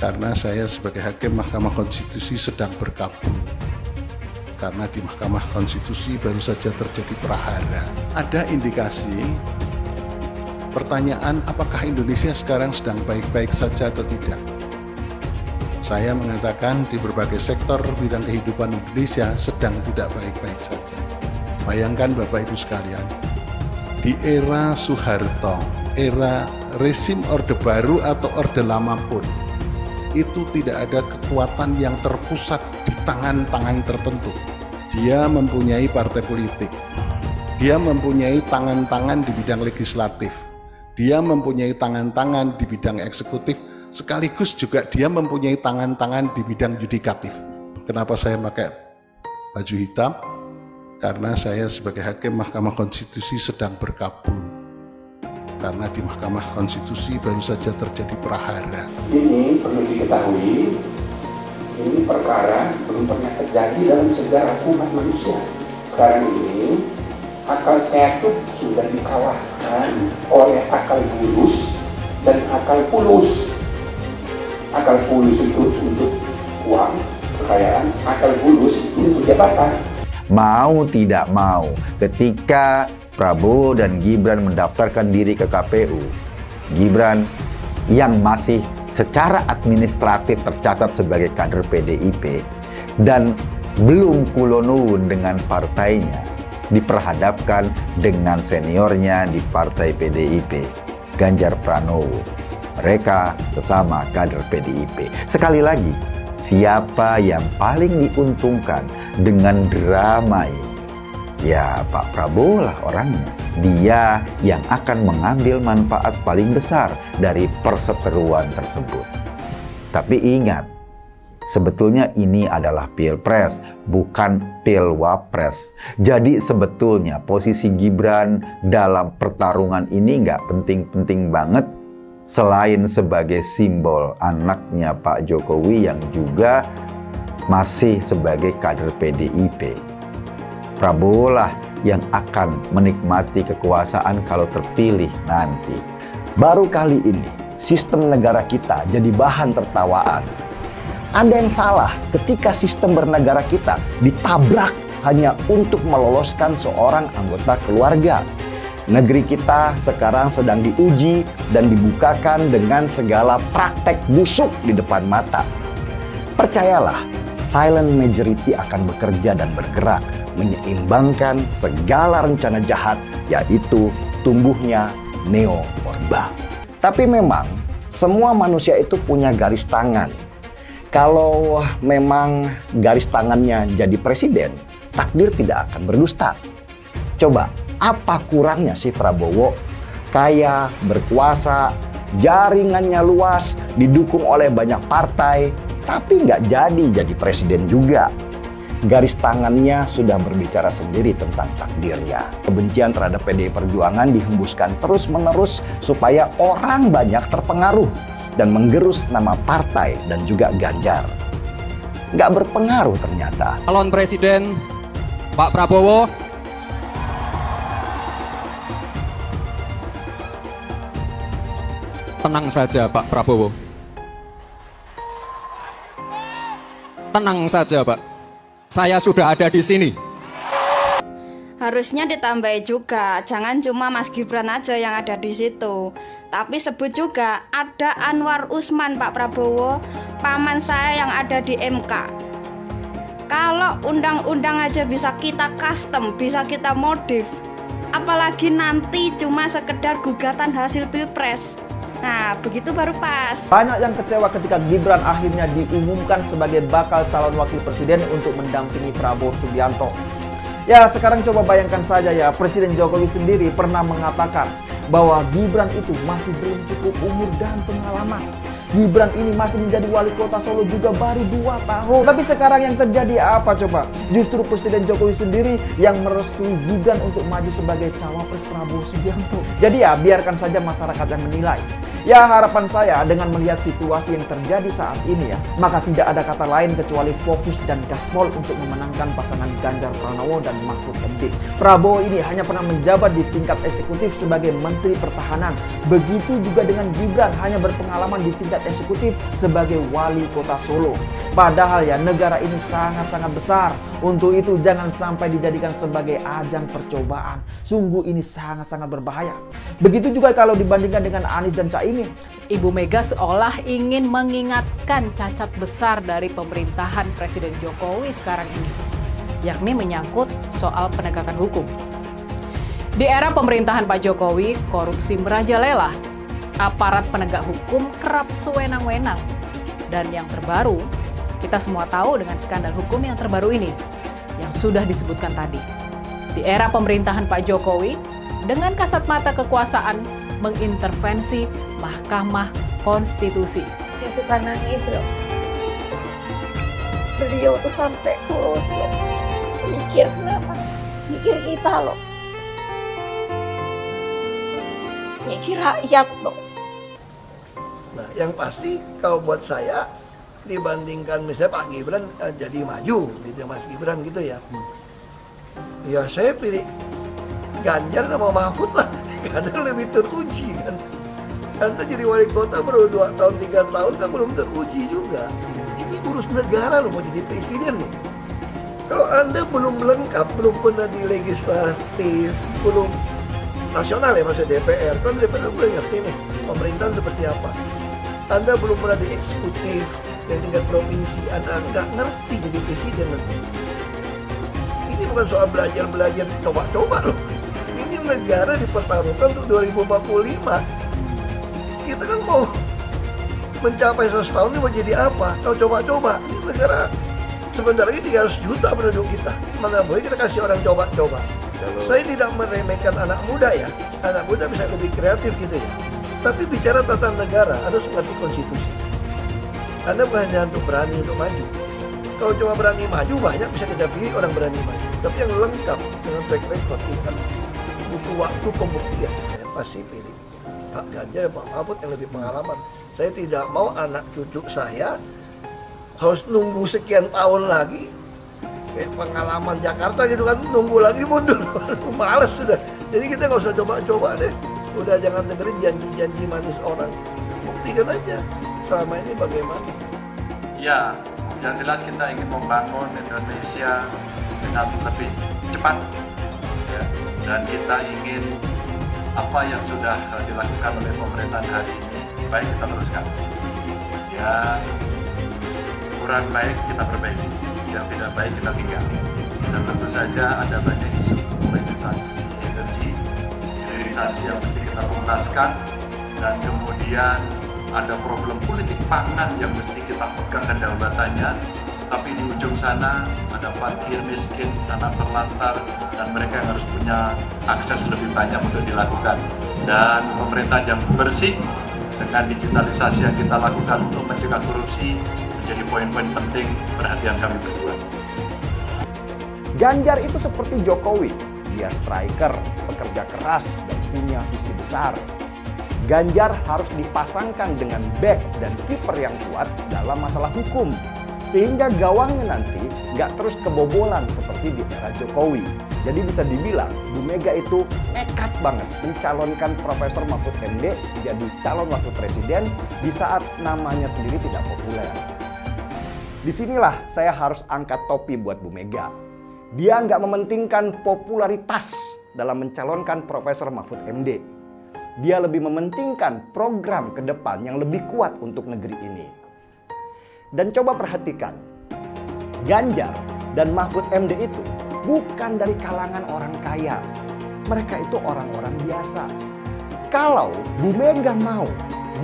karena saya sebagai hakim Mahkamah Konstitusi sedang berkabung. Karena di Mahkamah Konstitusi baru saja terjadi prahara. Ada indikasi pertanyaan apakah Indonesia sekarang sedang baik-baik saja atau tidak. Saya mengatakan di berbagai sektor bidang kehidupan Indonesia sedang tidak baik-baik saja. Bayangkan Bapak Ibu sekalian, di era Soeharto, era rezim Orde Baru atau Orde Lama pun, itu tidak ada kekuatan yang terpusat di tangan-tangan tertentu. Dia mempunyai partai politik, dia mempunyai tangan-tangan di bidang legislatif, dia mempunyai tangan-tangan di bidang eksekutif, sekaligus juga dia mempunyai tangan-tangan di bidang yudikatif. Kenapa saya pakai baju hitam? Karena saya sebagai hakim Mahkamah Konstitusi sedang berkabung. Karena di Mahkamah Konstitusi baru saja terjadi prahara. Ini perlu diketahui, ini perkara belum pernah terjadi dalam sejarah umat manusia. Sekarang ini akal sehat sudah dikalahkan oleh akal bulus dan akal pulus. Akal pulus itu untuk uang, kekayaan, akal bulus itu untuk jabatan. Mau tidak mau, ketika Prabowo dan Gibran mendaftarkan diri ke KPU, Gibran yang masih secara administratif tercatat sebagai kader PDIP dan belum kulonuwun dengan partainya, diperhadapkan dengan seniornya di partai PDIP, Ganjar Pranowo. Mereka sesama kader PDIP. Sekali lagi, siapa yang paling diuntungkan dengan drama ini? Ya Pak Prabowo lah orangnya. Dia yang akan mengambil manfaat paling besar dari perseteruan tersebut. Tapi ingat, sebetulnya ini adalah pilpres, bukan pilwapres. Jadi sebetulnya posisi Gibran dalam pertarungan ini nggak penting-penting banget, selain sebagai simbol anaknya Pak Jokowi yang juga masih sebagai kader PDIP. Prabowo lah yang akan menikmati kekuasaan kalau terpilih nanti. Baru kali ini sistem negara kita jadi bahan tertawaan. Ada yang salah ketika sistem bernegara kita ditabrak hanya untuk meloloskan seorang anggota keluarga. Negeri kita sekarang sedang diuji dan dibukakan dengan segala praktek busuk di depan mata. Percayalah, silent majority akan bekerja dan bergerak menyeimbangkan segala rencana jahat, yaitu tumbuhnya neo-orba. Tapi memang semua manusia itu punya garis tangan. Kalau memang garis tangannya jadi presiden, takdir tidak akan berdusta. Coba, apa kurangnya sih Prabowo? Kaya, berkuasa, jaringannya luas, didukung oleh banyak partai, tapi nggak jadi presiden juga. Garis tangannya sudah berbicara sendiri tentang takdirnya. Kebencian terhadap PDI Perjuangan dihembuskan terus-menerus supaya orang banyak terpengaruh dan menggerus nama partai dan juga Ganjar. Nggak berpengaruh ternyata. Calon Presiden Pak Prabowo tenang saja Pak Prabowo. Tenang saja Pak. Saya sudah ada di sini. Harusnya ditambahi juga, jangan cuma Mas Gibran aja yang ada di situ. Tapi sebut juga ada Anwar Usman Pak Prabowo, paman saya yang ada di MK. Kalau undang-undang aja bisa kita custom, bisa kita modif, apalagi nanti cuma sekedar gugatan hasil pilpres. Nah, begitu baru pas. Banyak yang kecewa ketika Gibran akhirnya diumumkan sebagai bakal calon wakil presiden untuk mendampingi Prabowo Subianto. Ya, sekarang coba bayangkan saja ya, Presiden Jokowi sendiri pernah mengatakan bahwa Gibran itu masih belum cukup umur dan pengalaman. Gibran ini masih menjadi wali kota Solo juga baru 2 tahun. Tapi sekarang yang terjadi apa coba? Justru Presiden Jokowi sendiri yang merestui Gibran untuk maju sebagai cawapres Prabowo Subianto. Jadi ya, biarkan saja masyarakat yang menilai. Ya, harapan saya dengan melihat situasi yang terjadi saat ini ya, maka tidak ada kata lain kecuali fokus dan gaspol untuk memenangkan pasangan Ganjar Pranowo dan Mahfud MD. Prabowo ini hanya pernah menjabat di tingkat eksekutif sebagai Menteri Pertahanan. Begitu juga dengan Gibran, hanya berpengalaman di tingkat eksekutif sebagai Wali Kota Solo. Padahal ya, negara ini sangat-sangat besar. Untuk itu jangan sampai dijadikan sebagai ajang percobaan. Sungguh ini sangat-sangat berbahaya. Begitu juga kalau dibandingkan dengan Anies dan Caimin. Ibu Mega seolah ingin mengingatkan cacat besar dari pemerintahan Presiden Jokowi sekarang ini, yakni menyangkut soal penegakan hukum. Di era pemerintahan Pak Jokowi, korupsi merajalela, aparat penegak hukum kerap sewenang-wenang. Dan yang terbaru, kita semua tahu dengan skandal hukum yang terbaru ini, yang sudah disebutkan tadi. Di era pemerintahan Pak Jokowi, dengan kasat mata kekuasaan mengintervensi Mahkamah Konstitusi. Saya suka nangis loh. Beliau tuh sampai tulus loh. Mikir kenapa? Mikir kita loh. Mikir rakyat loh. Nah, yang pasti kalau buat saya dibandingkan misalnya Pak Gibran jadi maju gitu, Mas Gibran gitu ya. Ya saya pilih Ganjar sama Mahfud lah, karena lebih teruji kan. Anda jadi wali kota baru 2 tahun 3 tahun kan belum teruji juga. Ini urus negara loh, mau jadi presiden loh. Kalau Anda belum lengkap, belum pernah di legislatif, belum nasional ya maksudnya DPR, kan DPR belum ngerti nih pemerintahan seperti apa. Anda belum pernah di eksekutif yang tingkat provinsi, Anda nggak ngerti jadi presiden nanti. Ini bukan soal belajar coba-coba loh. Ini negara dipertaruhkan untuk 2045. Kita kan mau mencapai 100 tahun ini mau jadi apa? Kalau coba-coba, ini negara sebentar lagi 300 juta penduduk kita. Mana boleh kita kasih orang coba-coba. Saya tidak meremehkan anak muda ya. Anak muda bisa lebih kreatif gitu ya. Tapi bicara tata negara, harus mengerti konstitusi. Anda bukan hanya untuk berani untuk maju. Kalau cuma berani maju, banyak bisa kita pilih orang berani maju. Tapi yang lengkap dengan track record ini kan butuh waktu pembuktian. Saya pasti pilih Pak Ganjar, Pak Mahfud yang lebih pengalaman. Saya tidak mau anak cucu saya harus nunggu sekian tahun lagi. Kayak pengalaman Jakarta gitu kan, nunggu lagi mundur. Males sudah. Jadi kita nggak usah coba-coba deh. Udah jangan dengerin janji-janji manis orang. Buktikan aja selama ini bagaimana. Ya, yang jelas kita ingin membangun Indonesia dengan lebih cepat. Ya, dan kita ingin apa yang sudah dilakukan oleh pemerintahan hari ini baik kita teruskan. Yang kurang baik kita perbaiki, yang tidak baik kita tinggal. Dan tentu saja ada banyak isu, baik transisi energi, hilirisasi yang mesti kita tuntaskan, dan kemudian ada problem politik pangan yang mesti kita pegang kedaulatannya. Tapi di ujung sana ada fakir, miskin, anak terlantar, dan mereka yang harus punya akses lebih banyak untuk dilakukan. Dan pemerintah yang bersih dengan digitalisasi yang kita lakukan untuk mencegah korupsi menjadi poin-poin penting perhatian kami berdua. Ganjar itu seperti Jokowi, dia striker, pekerja keras, dan punya visi besar. Ganjar harus dipasangkan dengan back dan kiper yang kuat dalam masalah hukum, sehingga gawangnya nanti nggak terus kebobolan seperti di era Jokowi. Jadi bisa dibilang Bu Mega itu nekat banget mencalonkan Profesor Mahfud MD jadi calon wakil presiden di saat namanya sendiri tidak populer. Disinilah saya harus angkat topi buat Bu Mega. Dia nggak mementingkan popularitas dalam mencalonkan Profesor Mahfud MD. Dia lebih mementingkan program ke depan yang lebih kuat untuk negeri ini. Dan coba perhatikan, Ganjar dan Mahfud MD itu bukan dari kalangan orang kaya. Mereka itu orang-orang biasa. Kalau Bu Mega mau,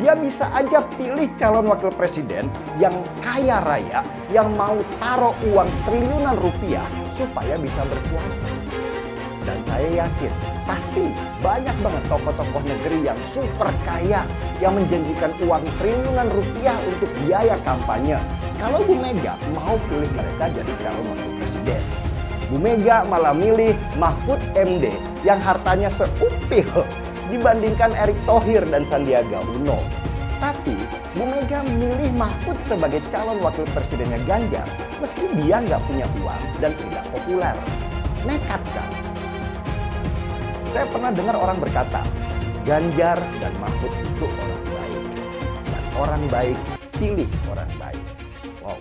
dia bisa aja pilih calon wakil presiden yang kaya raya, yang mau taruh uang triliunan rupiah supaya bisa berkuasa. Dan saya yakin pasti banyak banget tokoh-tokoh negeri yang super kaya yang menjanjikan uang triliunan rupiah untuk biaya kampanye. Kalau Bu Mega mau pilih mereka jadi calon wakil presiden. Bu Mega malah milih Mahfud MD yang hartanya seupil dibandingkan Erick Thohir dan Sandiaga Uno. Tapi Bu Mega milih Mahfud sebagai calon wakil presidennya Ganjar meski dia nggak punya uang dan tidak populer. Nekat kan? Saya pernah dengar orang berkata, Ganjar dan Mahfud itu orang baik. Dan orang baik pilih orang baik. Wow,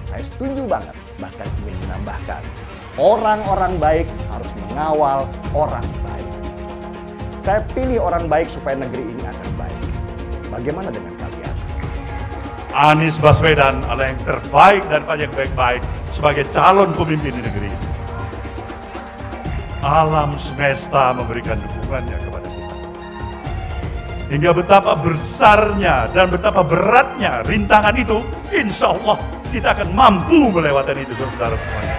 saya setuju banget. Bahkan ingin menambahkan, orang-orang baik harus mengawal orang baik. Saya pilih orang baik supaya negeri ini akan baik. Bagaimana dengan kalian? Anies Baswedan adalah yang terbaik dan banyak baik-baik sebagai calon pemimpin di negeri ini. Alam semesta memberikan dukungannya kepada kita. Hingga betapa besarnya dan betapa beratnya rintangan itu, insya Allah kita akan mampu melewati itu, saudara semuanya.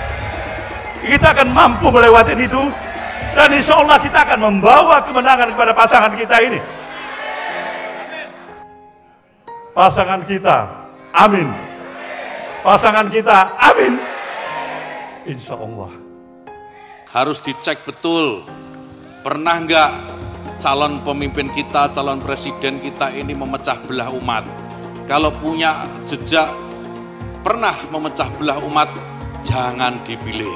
Kita akan mampu melewati itu, dan insya Allah kita akan membawa kemenangan kepada pasangan kita ini. Pasangan kita, amin. Pasangan kita, amin. Insya Allah. Harus dicek betul, pernah nggak calon pemimpin kita, calon presiden kita ini memecah belah umat. Kalau punya jejak pernah memecah belah umat, jangan dipilih.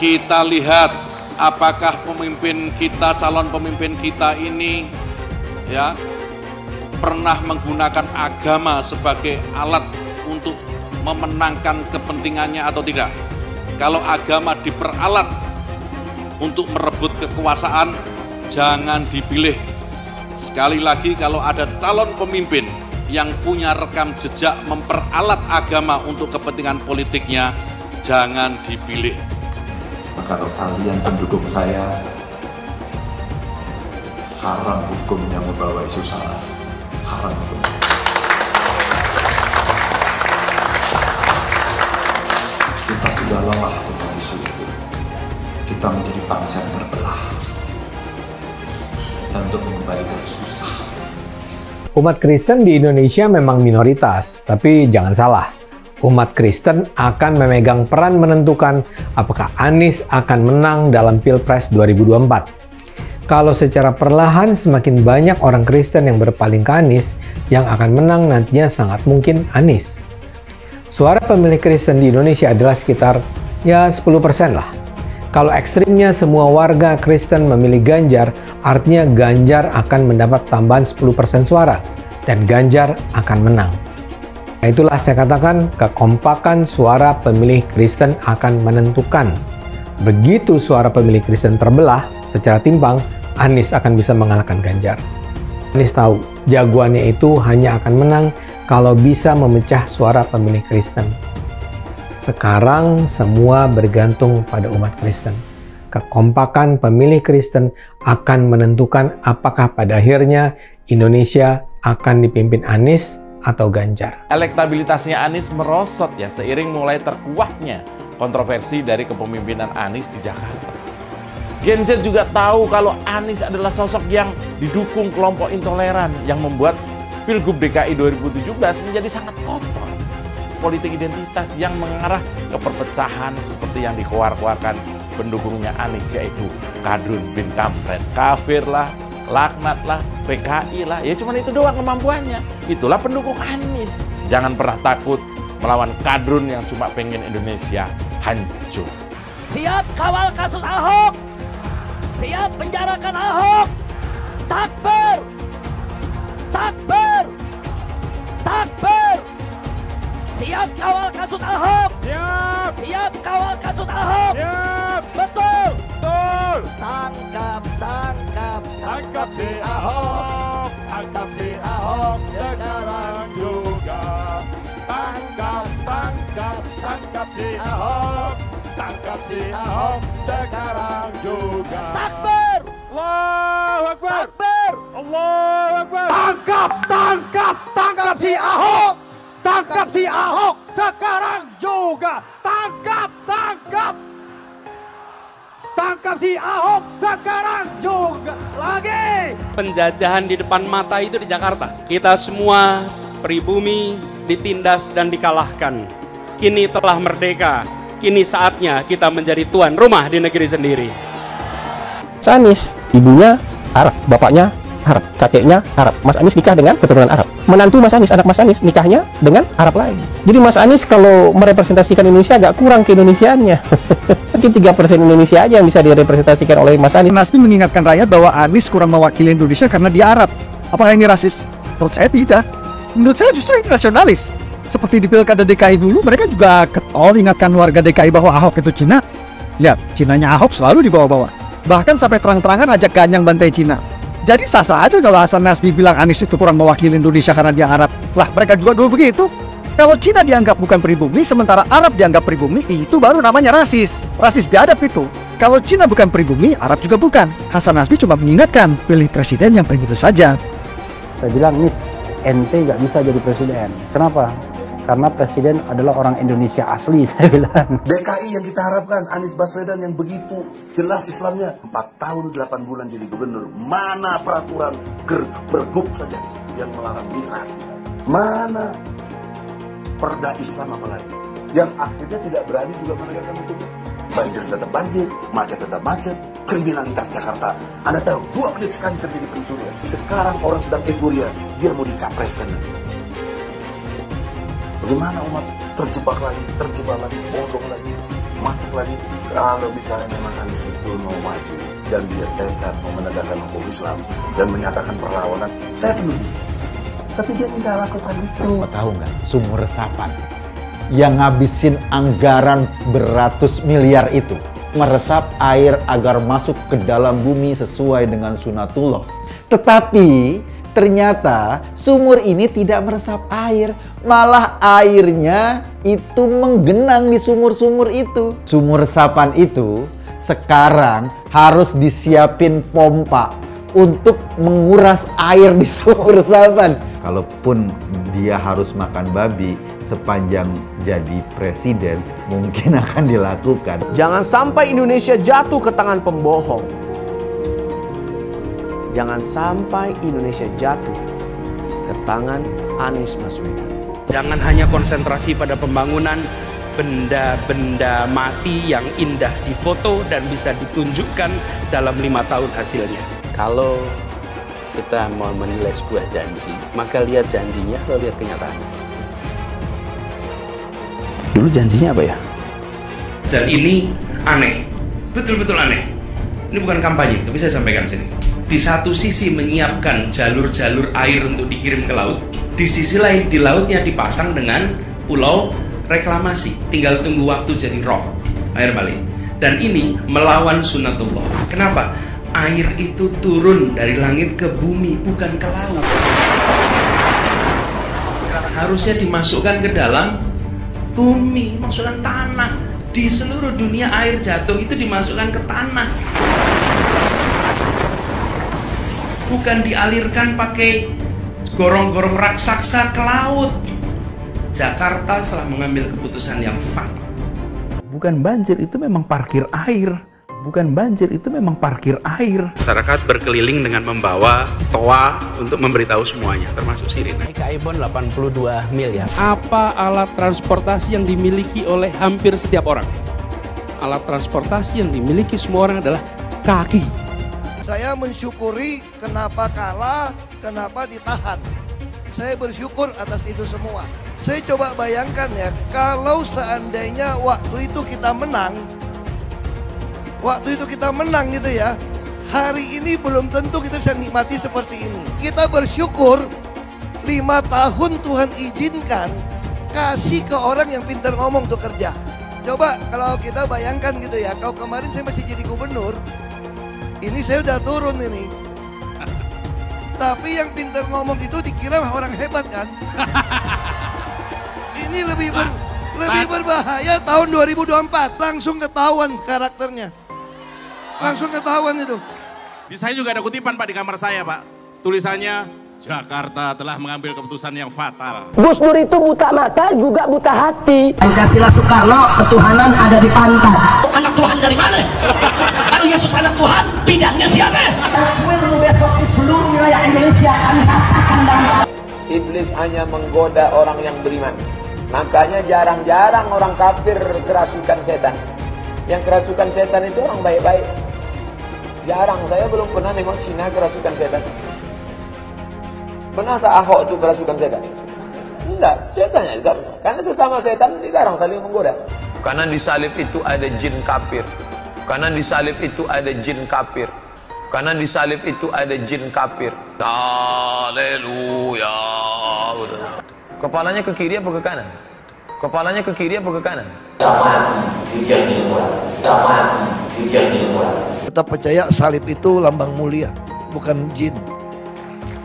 Kita lihat apakah pemimpin kita, calon pemimpin kita ini ya pernah menggunakan agama sebagai alat untuk memenangkan kepentingannya atau tidak. Kalau agama diperalat untuk merebut kekuasaan, jangan dipilih. Sekali lagi, kalau ada calon pemimpin yang punya rekam jejak memperalat agama untuk kepentingan politiknya, jangan dipilih. Kalau kalian pendukung saya, haram hukumnya membawa isu sara. Haram hukum. Kita sudah lelah dengan isu itu. Kita menjadi bangsa yang terbelah. Dan untuk mengembalikan susah. Umat Kristen di Indonesia memang minoritas, tapi jangan salah. Umat Kristen akan memegang peran menentukan apakah Anies akan menang dalam Pilpres 2024. Kalau secara perlahan semakin banyak orang Kristen yang berpaling ke Anies, yang akan menang nantinya sangat mungkin Anies. Suara pemilih Kristen di Indonesia adalah sekitar 10% lah. Kalau ekstrimnya semua warga Kristen memilih Ganjar, artinya Ganjar akan mendapat tambahan 10% suara dan Ganjar akan menang. Nah, itulah saya katakan kekompakan suara pemilih Kristen akan menentukan. Begitu suara pemilih Kristen terbelah secara timpang, Anies akan bisa mengalahkan Ganjar. Anies tahu jagoannya itu hanya akan menang kalau bisa memecah suara pemilih Kristen. Sekarang semua bergantung pada umat Kristen. Kekompakan pemilih Kristen akan menentukan apakah pada akhirnya Indonesia akan dipimpin Anies atau Ganjar. Elektabilitasnya Anies merosot ya seiring mulai terkuaknya kontroversi dari kepemimpinan Anies di Jakarta. Gen Z juga tahu kalau Anies adalah sosok yang didukung kelompok intoleran yang membuat Pilgub DKI 2017 menjadi sangat kotor. Politik identitas yang mengarah ke perpecahan seperti yang dikeluarkan pendukungnya Anies, yaitu Kadrun bin Kampret. Kafir lah, laknat lah, PKI lah, ya cuma itu doang kemampuannya. Itulah pendukung Anies. Jangan pernah takut melawan Kadrun yang cuma pengen Indonesia hancur. Siap kawal kasus Ahok, siap penjarakan Ahok. Takbir, takbir, takbir. Siap kawal kasus Ahok. Siap. Siap kawal kasus Ahok. Siap. Betul. Betul. Tangkap, tangkap, tangkap si Ahok. Tangkap si Ahok sekarang juga. Tangkap, tangkap, tangkap si Ahok. Tangkap si Ahok sekarang juga. Takbir. Allahu Akbar. Takbir. Allahu Akbar. Tangkap, tangkap, tangkap si Ahok. Tangkap si Ahok sekarang juga. Tangkap, tangkap. Tangkap si Ahok sekarang juga. Lagi. Penjajahan di depan mata itu di Jakarta. Kita semua pribumi ditindas dan dikalahkan. Kini telah merdeka. Kini saatnya kita menjadi tuan rumah di negeri sendiri. Anies Ibunya Arab, bapaknya Arab, kakeknya Arab. Mas Anies nikah dengan keturunan Arab. Menantu Mas Anies, anak Mas Anies nikahnya dengan Arab lagi. Jadi Mas Anies kalau merepresentasikan Indonesia agak kurang keindonesiaannya. Mungkin 3% Indonesia aja yang bisa direpresentasikan oleh Mas Anies. Nasdem mengingatkan rakyat bahwa Anies kurang mewakili Indonesia karena dia Arab. Apakah ini rasis? Menurut saya tidak. Menurut saya justru ini nasionalis. Seperti di Pilkada DKI dulu, mereka juga ingatkan warga DKI bahwa Ahok itu Cina. Lihat, Cinanya Ahok selalu dibawa-bawa. Bahkan sampai terang-terangan ajak ganyang bantai Cina. Jadi sah-sah aja kalau Hasan Nasbi bilang Anies itu kurang mewakili Indonesia karena dia Arab. Lah, mereka juga dulu begitu. Kalau Cina dianggap bukan pribumi, sementara Arab dianggap pribumi, itu baru namanya rasis. Rasis biadab itu. Kalau Cina bukan pribumi, Arab juga bukan. Hasan Nasbi cuma mengingatkan, pilih presiden yang pribumi saja. Saya bilang, Nis, ente nggak bisa jadi presiden. Kenapa? Karena presiden adalah orang Indonesia asli, saya bilang. DKI yang kita harapkan, Anies Baswedan yang begitu jelas Islamnya. 4 tahun 8 bulan jadi gubernur. Mana peraturan pergub saja yang melarang miras? Mana perda Islam apalagi? Yang akhirnya tidak berani juga menegakkan hukum. Banjir tetap banjir, macet tetap macet, kriminalitas Jakarta. Anda tahu, 2 menit sekali terjadi pencurian. Sekarang orang sedang euforia, dia mau dicapreskan. Bagaimana umat terjebak lagi, bodoh lagi, masuk lagi. Kalau misalnya memang Anies itu mau maju dan dia tekad mau menegakkan hukum Islam dan menyatakan perlawanan, saya penuh. Tapi dia tidak lakukan itu. Tahu nggak, sumur resapan yang ngabisin anggaran beratus miliar itu meresap air agar masuk ke dalam bumi sesuai dengan sunatullah. Tetapi ternyata sumur ini tidak meresap air, malah airnya itu menggenang di sumur-sumur itu. Sumur resapan itu sekarang harus disiapin pompa untuk menguras air di sumur resapan. Kalaupun dia harus makan babi sepanjang jadi presiden, mungkin akan dilakukan. Jangan sampai Indonesia jatuh ke tangan pembohong. Jangan sampai Indonesia jatuh ke tangan Anies Baswedan. Jangan hanya konsentrasi pada pembangunan benda-benda mati yang indah difoto dan bisa ditunjukkan dalam 5 tahun hasilnya. Kalau kita mau menilai sebuah janji, maka lihat janjinya atau lihat kenyataannya. Dulu janjinya apa ya? Dan ini aneh, betul-betul aneh. Ini bukan kampanye, tapi saya sampaikan sini. Di satu sisi menyiapkan jalur-jalur air untuk dikirim ke laut, di sisi lain di lautnya dipasang dengan pulau reklamasi, tinggal tunggu waktu jadi rob, air balik. Dan ini melawan sunatullah. Kenapa? Air itu turun dari langit ke bumi, bukan ke laut. Harusnya dimasukkan ke dalam bumi, masukkan tanah. Di seluruh dunia air jatuh itu dimasukkan ke tanah. Bukan dialirkan pakai gorong-gorong raksasa ke laut. Jakarta telah mengambil keputusan yang fatal. Bukan banjir, itu memang parkir air. Bukan banjir, itu memang parkir air. Masyarakat berkeliling dengan membawa toa untuk memberitahu semuanya, termasuk sirine. Ibon 82 miliar. Apa alat transportasi yang dimiliki oleh hampir setiap orang? Alat transportasi yang dimiliki semua orang adalah kaki. Saya mensyukuri kenapa kalah, kenapa ditahan. Saya bersyukur atas itu semua. Saya coba bayangkan ya, kalau seandainya waktu itu kita menang gitu ya, hari ini belum tentu kita bisa nikmati seperti ini. Kita bersyukur 5 tahun Tuhan izinkan kasih ke orang yang pintar ngomong untuk kerja. Coba kalau kita bayangkan gitu ya, kalau kemarin saya masih jadi gubernur, ini saya udah turun ini. Tapi yang pintar ngomong itu dikira orang hebat kan? Ini lebih berbahaya tahun 2024. Langsung ketahuan karakternya. Langsung ketahuan itu. Di saya juga ada kutipan Pak di kamar saya Pak. Tulisannya, Jakarta telah mengambil keputusan yang fatal. Gus Dur itu buta mata juga buta hati. Pancasila Soekarno, ketuhanan ada di pantat. Anak Tuhan dari mana? Kalau Yesus anak Tuhan, bidangnya siapa? Besok di seluruh wilayah Indonesia kami katakan dan Iblis hanya menggoda orang yang beriman. Makanya jarang-jarang orang kafir kerasukan setan. Yang kerasukan setan itu orang baik-baik. Jarang, saya belum pernah nengok Cina kerasukan setan. Pernah tak Ahok itu kerasukan setan? Enggak, saya tanya juga. Karena sesama setan jarang saling menggoda. Karena di salib itu ada jin kafir. Karena di salib itu ada jin kafir. Karena di salib itu ada jin kafir. Haleluya. Kepalanya ke kiri apa ke kanan? Kepalanya ke kiri apa ke kanan? Tetap percaya salib itu lambang mulia, bukan jin.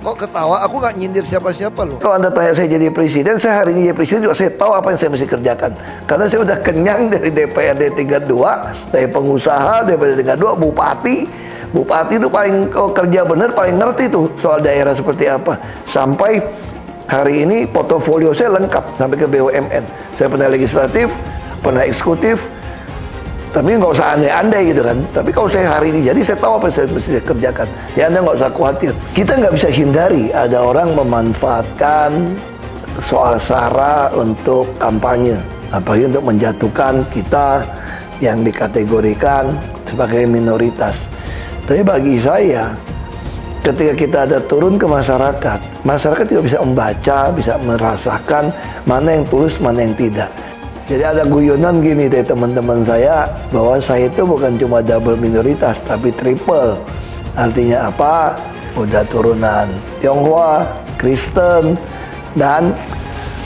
Kok ketawa? Aku nggak nyindir siapa-siapa loh. Kalau Anda tanya saya jadi presiden, saya hari ini jadi presiden juga saya tahu apa yang saya mesti kerjakan. Karena saya udah kenyang dari DPRD tingkat 2, dari pengusaha, DPRD tingkat 2, bupati. Bupati itu paling kerja benar, paling ngerti tuh soal daerah seperti apa. Sampai hari ini portofolio saya lengkap sampai ke BUMN. Saya pernah legislatif, pernah eksekutif, tapi nggak usah andai-andai gitu kan. Tapi kalau saya hari ini jadi saya tahu apa yang saya mesti kerjakan. Ya Anda nggak usah khawatir. Kita nggak bisa hindari ada orang memanfaatkan soal SARA untuk kampanye, apalagi untuk menjatuhkan kita yang dikategorikan sebagai minoritas. Tapi bagi saya, ketika kita ada turun ke masyarakat, masyarakat juga bisa membaca, bisa merasakan mana yang tulus, mana yang tidak. Jadi ada guyonan gini dari teman-teman saya, bahwa saya itu bukan cuma double minoritas, tapi triple. Artinya apa? Udah turunan Tionghoa, Kristen, dan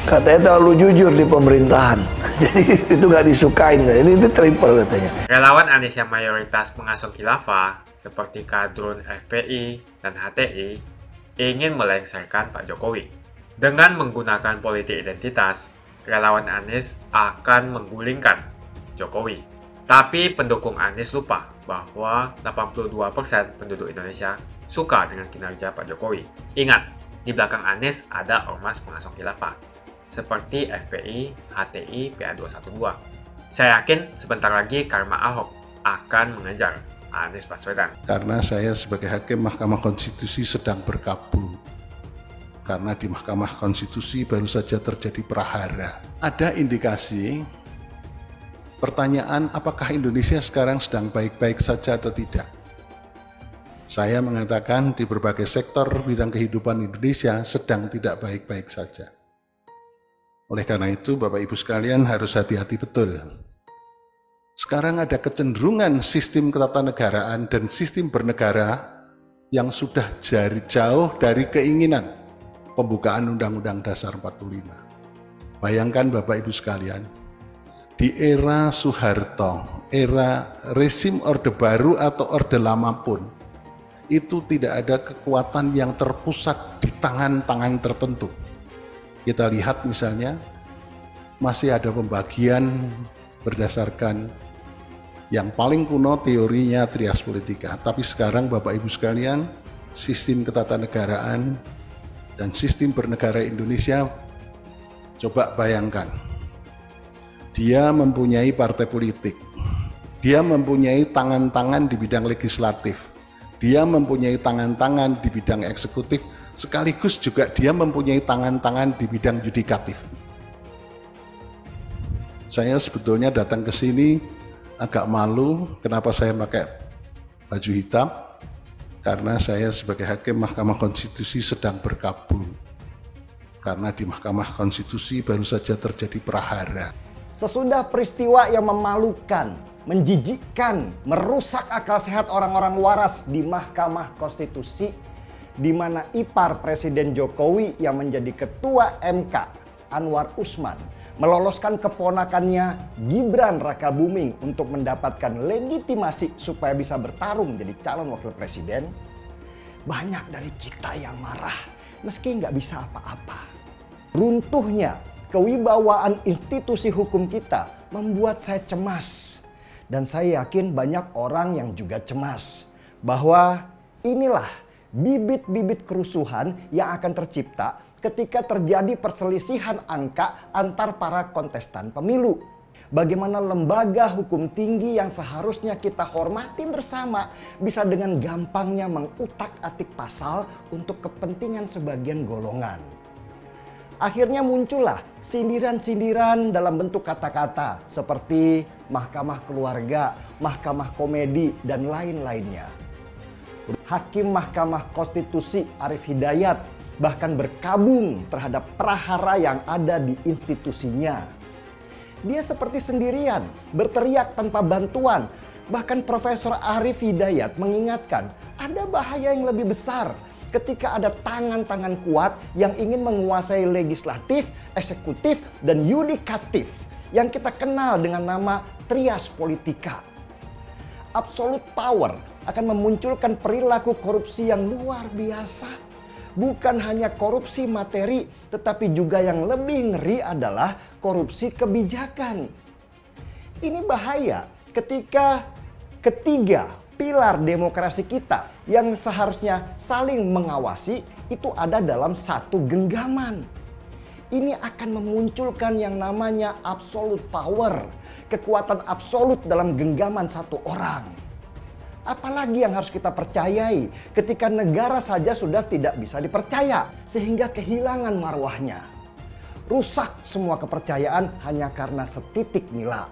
katanya terlalu jujur di pemerintahan. Jadi itu gak disukain. Ini triple katanya. Relawan Anies yang mayoritas pengasuh khilafah, seperti kadrun FPI dan HTI, ingin melengsarkan Pak Jokowi. Dengan menggunakan politik identitas, relawan Anies akan menggulingkan Jokowi. Tapi pendukung Anies lupa bahwa 82% penduduk Indonesia suka dengan kinerja Pak Jokowi. Ingat, di belakang Anies ada ormas pengasuh khilafah, seperti FPI, HTI, PA212. Saya yakin sebentar lagi karma Ahok akan mengejar Anies Baswedan. Karena saya sebagai hakim Mahkamah Konstitusi sedang berkabung. Karena di Mahkamah Konstitusi baru saja terjadi prahara. Ada indikasi pertanyaan apakah Indonesia sekarang sedang baik-baik saja atau tidak. Saya mengatakan di berbagai sektor bidang kehidupan Indonesia sedang tidak baik-baik saja. Oleh karena itu Bapak Ibu sekalian harus hati-hati betul. Sekarang ada kecenderungan sistem ketatanegaraan dan sistem bernegara yang sudah jauh dari keinginan pembukaan Undang-Undang Dasar 45. Bayangkan Bapak Ibu sekalian, di era Soeharto, era rezim Orde Baru atau Orde Lama pun, itu tidak ada kekuatan yang terpusat di tangan-tangan tertentu. Kita lihat misalnya, masih ada pembagian berdasarkan yang paling kuno teorinya trias politika. Tapi sekarang Bapak Ibu sekalian, sistem ketatanegaraan dan sistem bernegara Indonesia, coba bayangkan. Dia mempunyai partai politik, dia mempunyai tangan-tangan di bidang legislatif, dia mempunyai tangan-tangan di bidang eksekutif, sekaligus juga dia mempunyai tangan-tangan di bidang yudikatif. Saya sebetulnya datang ke sini agak malu, kenapa saya pakai baju hitam? Karena saya sebagai hakim Mahkamah Konstitusi sedang berkabung. Karena di Mahkamah Konstitusi baru saja terjadi prahara. Sesudah peristiwa yang memalukan, menjijikkan, merusak akal sehat orang-orang waras di Mahkamah Konstitusi, di mana ipar Presiden Jokowi yang menjadi Ketua MK, Anwar Usman, meloloskan keponakannya Gibran Rakabuming untuk mendapatkan legitimasi supaya bisa bertarung menjadi calon wakil presiden. Banyak dari kita yang marah meski nggak bisa apa-apa. Runtuhnya kewibawaan institusi hukum kita membuat saya cemas. Dan saya yakin banyak orang yang juga cemas bahwa inilah bibit-bibit kerusuhan yang akan tercipta ketika terjadi perselisihan angka antar para kontestan pemilu. Bagaimana lembaga hukum tinggi yang seharusnya kita hormati bersama bisa dengan gampangnya mengutak-atik pasal untuk kepentingan sebagian golongan. Akhirnya muncullah sindiran-sindiran dalam bentuk kata-kata seperti mahkamah keluarga, mahkamah komedi, dan lain-lainnya. Hakim Mahkamah Konstitusi Arief Hidayat bahkan berkabung terhadap prahara yang ada di institusinya. Dia seperti sendirian, berteriak tanpa bantuan. Bahkan Profesor Arief Hidayat mengingatkan ada bahaya yang lebih besar ketika ada tangan-tangan kuat yang ingin menguasai legislatif, eksekutif, dan yudikatif yang kita kenal dengan nama trias politika. Absolute power akan memunculkan perilaku korupsi yang luar biasa. Bukan hanya korupsi materi, tetapi juga yang lebih ngeri adalah korupsi kebijakan. Ini bahaya ketika ketiga pilar demokrasi kita yang seharusnya saling mengawasi itu ada dalam satu genggaman. Ini akan memunculkan yang namanya absolute power, kekuatan absolut dalam genggaman satu orang. Apalagi yang harus kita percayai ketika negara saja sudah tidak bisa dipercaya sehingga kehilangan marwahnya. Rusak semua kepercayaan hanya karena setitik nila.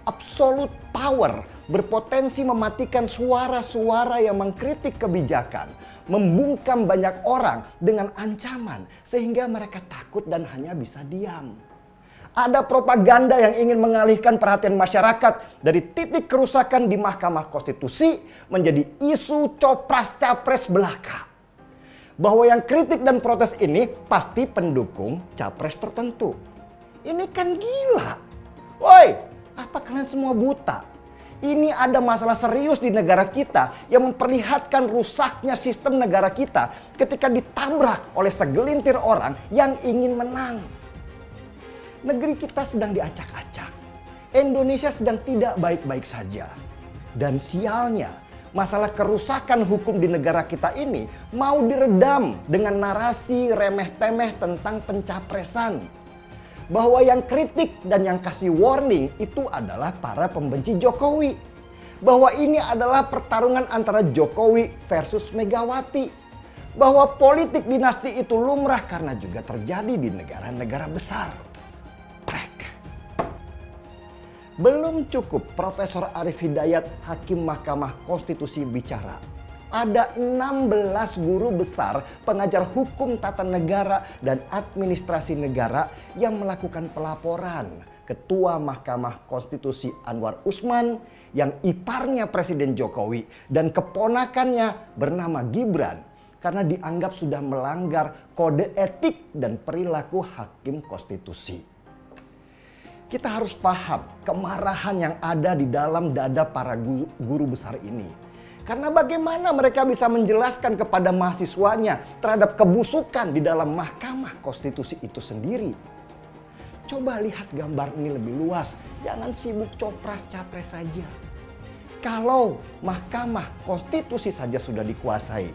Absolute power berpotensi mematikan suara-suara yang mengkritik kebijakan, membungkam banyak orang dengan ancaman sehingga mereka takut dan hanya bisa diam. Ada propaganda yang ingin mengalihkan perhatian masyarakat dari titik kerusakan di Mahkamah Konstitusi menjadi isu copras-capres belaka. Bahwa yang kritik dan protes ini pasti pendukung capres tertentu. Ini kan gila. Woi, apa kalian semua buta? Ini ada masalah serius di negara kita yang memperlihatkan rusaknya sistem negara kita ketika ditabrak oleh segelintir orang yang ingin menang. Negeri kita sedang diacak-acak. Indonesia sedang tidak baik-baik saja. Dan sialnya, masalah kerusakan hukum di negara kita ini mau diredam dengan narasi remeh-temeh tentang pencapresan. Bahwa yang kritik dan yang kasih warning itu adalah para pembenci Jokowi. Bahwa ini adalah pertarungan antara Jokowi versus Megawati. Bahwa politik dinasti itu lumrah karena juga terjadi di negara-negara besar. Belum cukup Profesor Arief Hidayat, Hakim Mahkamah Konstitusi bicara. Ada 16 guru besar pengajar hukum tata negara dan administrasi negara yang melakukan pelaporan. Ketua Mahkamah Konstitusi Anwar Usman yang iparnya Presiden Jokowi dan keponakannya bernama Gibran karena dianggap sudah melanggar kode etik dan perilaku hakim konstitusi. Kita harus paham kemarahan yang ada di dalam dada para guru besar ini. Karena bagaimana mereka bisa menjelaskan kepada mahasiswanya terhadap kebusukan di dalam Mahkamah Konstitusi itu sendiri. Coba lihat gambar ini lebih luas, jangan sibuk copras-capres saja. Kalau Mahkamah Konstitusi saja sudah dikuasai,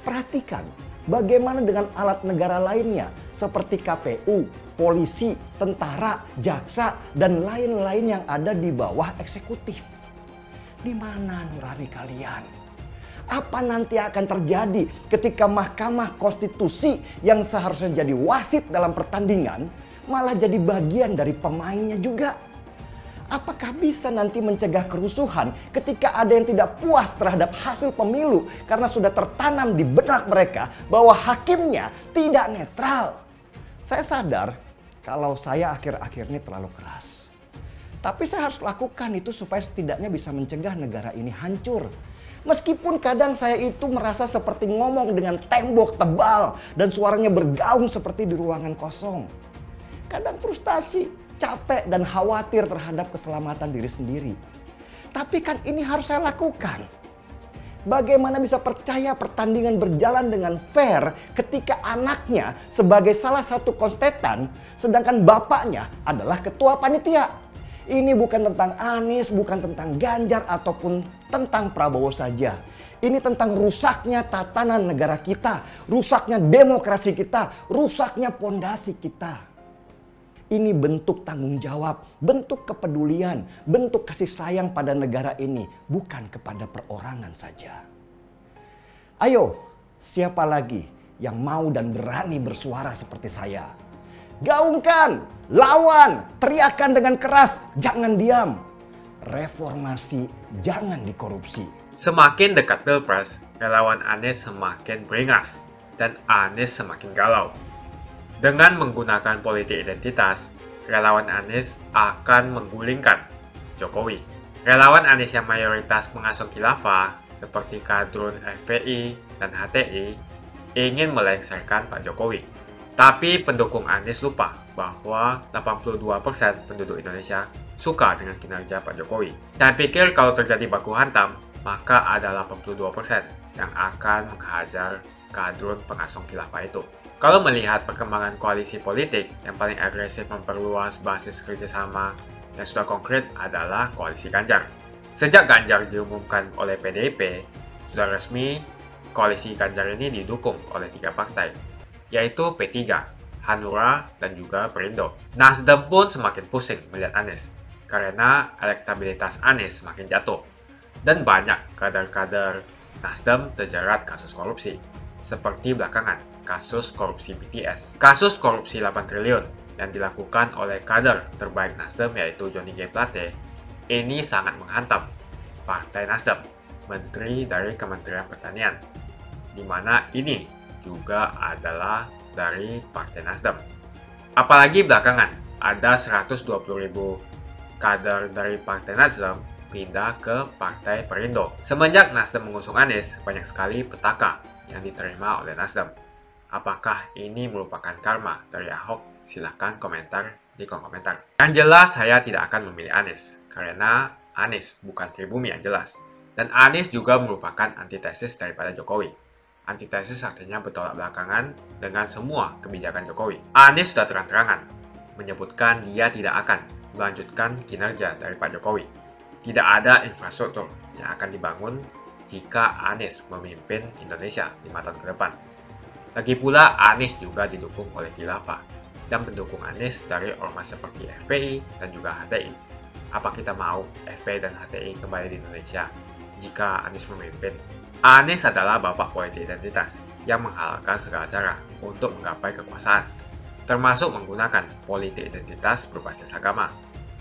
perhatikan bagaimana dengan alat negara lainnya seperti KPU, polisi, tentara, jaksa, dan lain-lain yang ada di bawah eksekutif. Di mana nurani kalian? Apa nanti akan terjadi ketika Mahkamah Konstitusi yang seharusnya jadi wasit dalam pertandingan malah jadi bagian dari pemainnya juga? Apakah bisa nanti mencegah kerusuhan ketika ada yang tidak puas terhadap hasil pemilu karena sudah tertanam di benak mereka bahwa hakimnya tidak netral? Saya sadar kalau saya akhir-akhir ini terlalu keras. Tapi saya harus lakukan itu supaya setidaknya bisa mencegah negara ini hancur. Meskipun kadang saya itu merasa seperti ngomong dengan tembok tebal dan suaranya bergaung seperti di ruangan kosong. Kadang frustasi, capek dan khawatir terhadap keselamatan diri sendiri. Tapi kan ini harus saya lakukan. Bagaimana bisa percaya pertandingan berjalan dengan fair ketika anaknya sebagai salah satu konstetan sedangkan bapaknya adalah ketua panitia? Ini bukan tentang Anies, bukan tentang Ganjar ataupun tentang Prabowo saja. Ini tentang rusaknya tatanan negara kita, rusaknya demokrasi kita, rusaknya pondasi kita. Ini bentuk tanggung jawab, bentuk kepedulian, bentuk kasih sayang pada negara ini, bukan kepada perorangan saja. Ayo, siapa lagi yang mau dan berani bersuara seperti saya? Gaungkan, lawan, teriakan dengan keras, jangan diam. Reformasi, jangan dikorupsi. Semakin dekat Pilpres, relawan Anies semakin beringas dan Anies semakin galau. Dengan menggunakan politik identitas, relawan Anies akan menggulingkan Jokowi. Relawan Anies yang mayoritas mengasuh khilafah, seperti kadrun FPI dan HTI, ingin melengsarkan Pak Jokowi. Tapi pendukung Anies lupa bahwa 82% penduduk Indonesia suka dengan kinerja Pak Jokowi. Saya pikir kalau terjadi baku hantam, maka ada 82% yang akan menghajar kadrun pengasong khilafah itu. Kalau melihat perkembangan koalisi politik, yang paling agresif memperluas basis kerjasama yang sudah konkret adalah koalisi Ganjar. Sejak Ganjar diumumkan oleh PDIP, sudah resmi koalisi Ganjar ini didukung oleh 3 partai, yaitu P3, Hanura, dan juga Perindo. Nasdem pun semakin pusing melihat Anies, karena elektabilitas Anies semakin jatuh, dan banyak kader-kader Nasdem terjerat kasus korupsi, seperti belakangan kasus korupsi BTS. Kasus korupsi 8 triliun yang dilakukan oleh kader terbaik Nasdem yaitu Johnny G. Plate ini sangat menghantam Partai Nasdem, menteri dari Kementerian Pertanian, di mana ini juga adalah dari Partai Nasdem. Apalagi belakangan ada 120.000 kader dari Partai Nasdem pindah ke Partai Perindo. Semenjak Nasdem mengusung Anies, banyak sekali petaka yang diterima oleh Nasdem. Apakah ini merupakan karma dari Ahok? Silahkan komentar di kolom komentar. Yang jelas saya tidak akan memilih Anies, karena Anies bukan pribumi yang jelas. Dan Anies juga merupakan antitesis daripada Jokowi. Antitesis artinya bertolak belakangan dengan semua kebijakan Jokowi. Anies sudah terang-terangan menyebutkan dia tidak akan melanjutkan kinerja dari Pak Jokowi. Tidak ada infrastruktur yang akan dibangun jika Anies memimpin Indonesia 5 tahun ke depan. Lagi pula, Anies juga didukung oleh khilafah dan pendukung Anies dari ormas seperti FPI dan juga HTI. Apa kita mau FPI dan HTI kembali di Indonesia jika Anies memimpin? Anies adalah bapak politik identitas yang menghalalkan segala cara untuk menggapai kekuasaan, termasuk menggunakan politik identitas berbasis agama.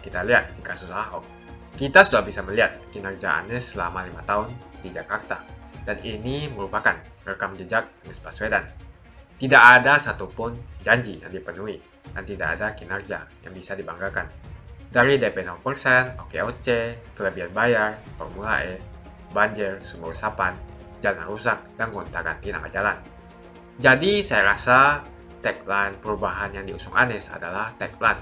Kita lihat di kasus Ahok. Kita sudah bisa melihat kinerja Anies selama 5 tahun di Jakarta, dan ini merupakan rekam jejak Anies Baswedan. Tidak ada satupun janji yang dipenuhi, dan tidak ada kinerja yang bisa dibanggakan. Dari DP 0%, OKOC, kelebihan bayar, Formula E, banjir, sumur resapan, jalan rusak, dan gonta-ganti nama jalan. Jadi saya rasa tagline perubahan yang diusung Anies adalah tagline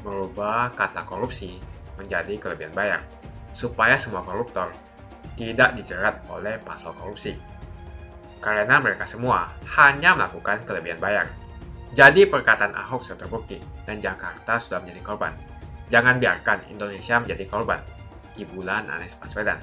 merubah kata korupsi menjadi kelebihan bayar, supaya semua koruptor tidak dijerat oleh pasal korupsi. Karena mereka semua hanya melakukan kelebihan bayar. Jadi perkataan Ahok sudah terbukti dan Jakarta sudah menjadi korban. Jangan biarkan Indonesia menjadi korban di bulan Anies Baswedan.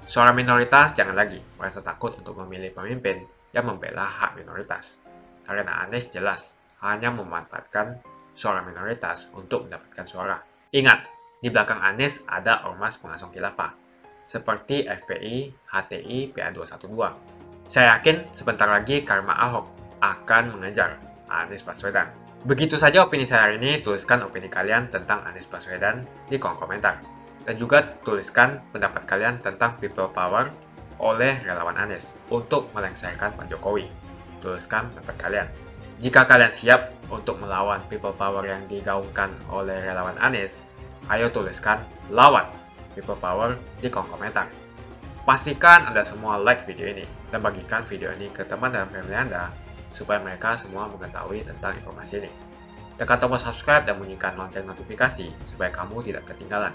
Suara minoritas jangan lagi merasa takut untuk memilih pemimpin yang membela hak minoritas. Karena Anies jelas hanya memanfaatkan suara minoritas untuk mendapatkan suara. Ingat, di belakang Anies ada ormas pengasong khilafah, seperti FPI, HTI, PA212. Saya yakin sebentar lagi karma Ahok akan mengejar Anies Baswedan. Begitu saja opini saya hari ini. Tuliskan opini kalian tentang Anies Baswedan di kolom komentar. Dan juga tuliskan pendapat kalian tentang people power oleh relawan Anies untuk melengsarkan Pak Jokowi. Tuliskan pendapat kalian. Jika kalian siap untuk melawan people power yang digaungkan oleh relawan Anies, ayo tuliskan lawan people power di kolom komentar. Pastikan Anda semua like video ini dan bagikan video ini ke teman dan family Anda supaya mereka semua mengetahui tentang informasi ini. Tekan tombol subscribe dan bunyikan lonceng notifikasi supaya kamu tidak ketinggalan